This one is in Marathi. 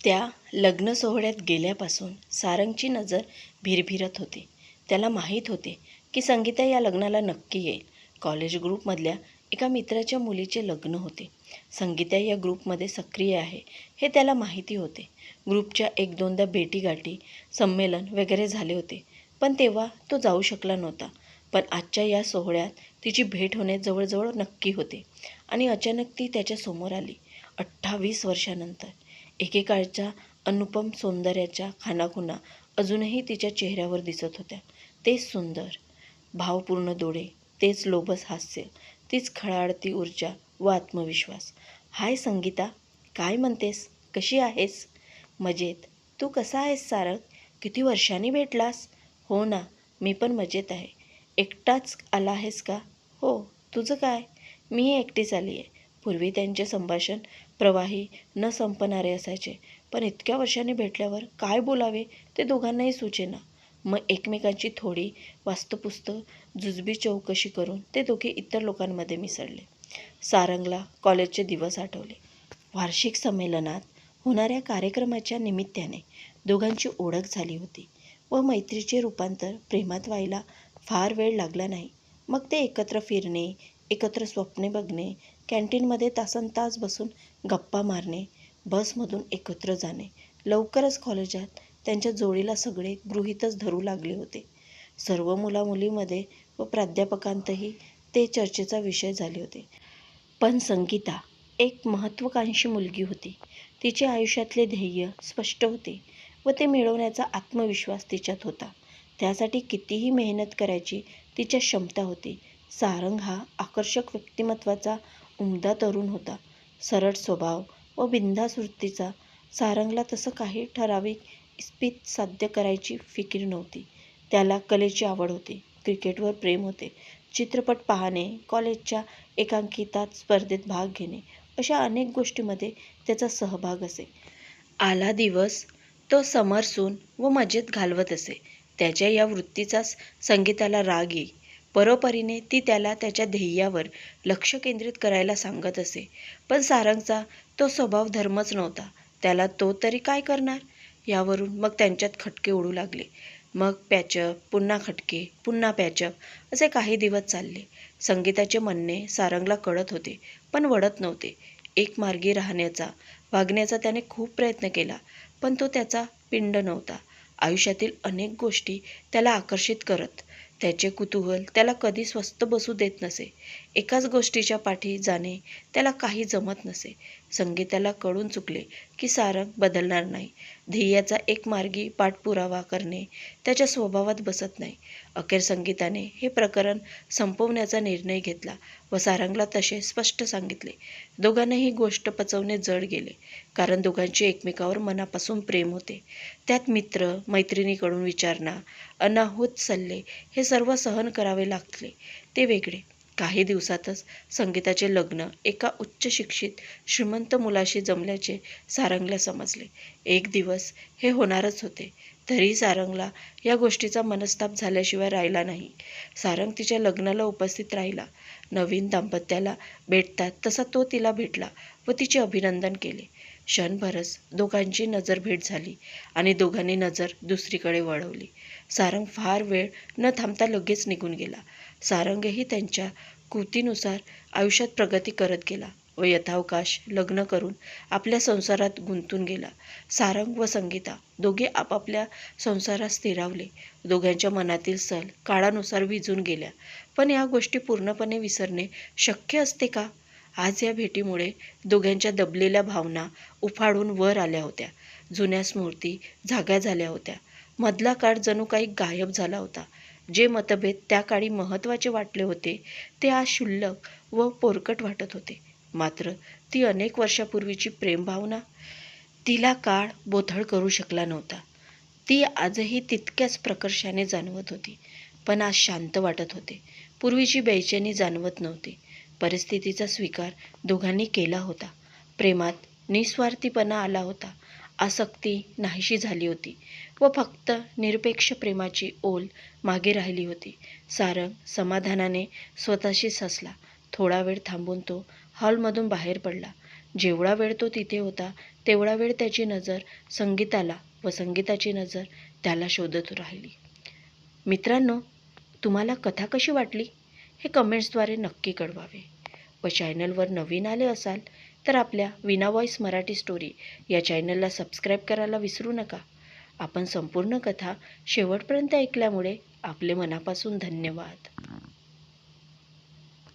त्या लग्न सोहळ्यात गेल्यापासून सारंगची नजर भिरभिरत होती. त्याला माहीत होते की संगीता या लग्नाला नक्की येईल. कॉलेज ग्रुपमधल्या एका मित्राच्या मुलीचे लग्न होते. संगीता या ग्रुपमध्ये सक्रिय आहे हे त्याला माहिती होते. ग्रुपच्या एक दोनदा भेटीगाठी, संमेलन वगैरे झाले होते, पण तेव्हा तो जाऊ शकला नव्हता. पण आजच्या या सोहळ्यात तिची भेट होणे जवळजवळ नक्की होते आणि अचानक ती त्याच्यासमोर आली. 28 वर्षानंतर. एकेकाळच्या अनुपम सौंदर्याच्या खाणाखुणा अजूनही तिच्या चेहऱ्यावर दिसत होत्या. तेच सुंदर, भावपूर्ण डोळे, तेच लोभस हास्य, तीच खळाळती ऊर्जा व आत्मविश्वास. हाय संगीता, काय म्हणतेस? कशी आहेस? मजेत. तू कसा आहेस सारंग? किती वर्षांनी भेटलास? हो ना, मी पण मजेत आहे. एकटाच आला आहेस का? हो, तुझं काय? मीही एकटीच आली आहे. पूर्वी त्यांचे संभाषण प्रवाही, न संपणारे असायचे, पण इतक्या वर्षांनी भेटल्यावर काय बोलावे ते दोघांनाही सुचेना. मग एकमेकांची थोडी वास्तपुस्तक जुजबी चौकशी करून ते दोघे इतर लोकांमध्ये मिसळले. सारंगला कॉलेजचे दिवस आठवले. वार्षिक संमेलनात होणाऱ्या कार्यक्रमाच्या निमित्ताने दोघांची ओळख झाली होती व मैत्रीचे रूपांतर प्रेमात व्हायला फार वेळ लागला नाही. मग ते एकत्र फिरणे, एकत्र स्वप्ने बघणे, कॅन्टीनमध्ये तासनतास बसून गप्पा मारणे, बसमधून एकत्र जाणे. लवकरच कॉलेजात त्यांच्या जोडीला सगळे गृहीतच धरू लागले होते. सर्व मुलामुलीमध्ये व प्राध्यापकांतही ते चर्चेचा विषय झाले होते. पण संगीता एक महत्त्वाकांक्षी मुलगी होती. तिचे आयुष्यातले ध्येय स्पष्ट होते व ते मिळवण्याचा आत्मविश्वास तिच्यात होता. त्यासाठी कितीही मेहनत करायची तिच्यात क्षमता होती. सारंग हा आकर्षक व्यक्तिमत्वाचा उमदा तरुण होता. सरळ स्वभाव व बिनधास्त वृत्तीचा. सारंगला तसं काही ठराविक इप्सित साध्य करायची फिकीर नव्हती. त्याला कलेची आवड होती, क्रिकेटवर प्रेम होते, चित्रपट पाहणे, कॉलेजच्या एकांकिका स्पर्धेत भाग घेणे, अशा अनेक गोष्टींमध्ये त्याचा सहभाग असे. आला दिवस तो समरसून व मजेत घालवत असे. त्याच्या या वृत्तीचाच संगीताला राग येई. परोपरीने ती त्याला त्याच्या ध्येयावर लक्ष केंद्रित करायला सांगत असे. पण सारंगचा तो स्वभाव धर्मच नव्हता. त्याला तो तरी काय करणार? यावरून मग त्यांच्यात खटके उडू लागले. मग पॅचअप, पुन्हा खटके, पुन्हा पॅचअप, असे काही दिवस चालले. संगीताचे म्हणणे सारंगला कळत होते, पण वळत नव्हते. एकमार्गी राहण्याचा, वागण्याचा त्याने खूप प्रयत्न केला, पण तो त्याचा पिंड नव्हता. आयुष्यातील अनेक गोष्टी त्याला आकर्षित करत. त्याचे कुतूहल त्याला कधी स्वस्थ बसू देत नसे. एकाच गोष्टीच्या पाठी जाणे त्याला काही जमत नसे. संगीताला कळून चुकले की सारंग बदलणार नाही. ध्येयाचा एकमार्गी पाठपुरावा करणे त्याच्या स्वभावात बसत नाही. अखेर संगीताने हे प्रकरण संपवण्याचा निर्णय घेतला व सारंगला तसे स्पष्ट सांगितले. दोघांना ही गोष्ट पचवणे जड गेले, कारण दोघांचे एकमेकावर मनापासून प्रेम होते. त्यात मित्र मैत्रिणीकडून विचारणा, अनाहूत सल्ले हे सर्व सहन करावे लागले. ते वेगळे. काही दिवसातच संगीताचे लग्न एका उच्च शिक्षित श्रीमंत मुलाशी जमल्याचे सारंगला समजले. एक दिवस हे होणारच होते. तरी सारंगला या गोष्टीचा मनस्ताप झाल्याशिवाय राहिला नाही. सारंग तिच्या लग्नाला उपस्थित राहिला. नवीन दाम्पत्याला भेटतात तसा तो तिला भेटला व तिचे अभिनंदन केले. क्षणभरच दोघांची नजरभेट झाली आणि दोघांनी नजर दुसरीकडे वळवली. सारंग फार वेळ न थांबता लगेच निघून गेला. सारंगही त्यांच्या कृतीनुसार आयुष्यात प्रगती करत गेला व यथावकाश लग्न करून आपल्या संसारात गुंतून गेला. सारंग व संगीता दोघे आपापल्या संसारात स्थिरावले. दोघांच्या मनातील सल काळानुसार विझून गेल्या. पण या गोष्टी पूर्णपणे विसरणे शक्य असते का? आज या भेटीमुळे दोघांच्या दबलेल्या भावना उफाळून वर आल्या होत्या. जुन्या स्मृती जाग्या झाल्या होत्या. मधला काळ जणू काही गायब झाला होता. जे मतभेद त्या काळी महत्त्वाचे वाटले होते ते आज क्षुल्लक व पोरकट वाटत होते. मात्र ती अनेक वर्षापूर्वीची प्रेमभावना, तिला काळ बोथळ करू शकला नव्हता. ती आजही तितक्याच प्रकर्षाने जाणवत होती, पण आज शांत वाटत होते. पूर्वीची बेचैनी जाणवत नव्हती. परिस्थितीचा स्वीकार दोघांनी केला होता. प्रेमात निस्वार्थीपणा आला होता. आसक्ती नाहीशी झाली होती व फक्त निरपेक्ष प्रेमाची ओल मागे राहिली होती. सारंग समाधानाने स्वतःशीच हसला. थोडा वेळ थांबून तो हॉलमधून बाहेर पडला. जेवढा वेळ तो तिथे होता तेवढा वेळ त्याची नजर संगीताला व संगीताची नजर त्याला शोधत राहिली. मित्रांनो, तुम्हाला कथा कशी वाटली हे कमेंट्सद्वारे नक्की कळवावे. व चॅनलवर नवीन आले असाल तर आपल्या विना व्हॉइस मराठी स्टोरी या चॅनलला सबस्क्राईब करायला विसरू नका. आपण संपूर्ण कथा शेवटपर्यंत ऐकल्यामुळे आपले मनापासून धन्यवाद.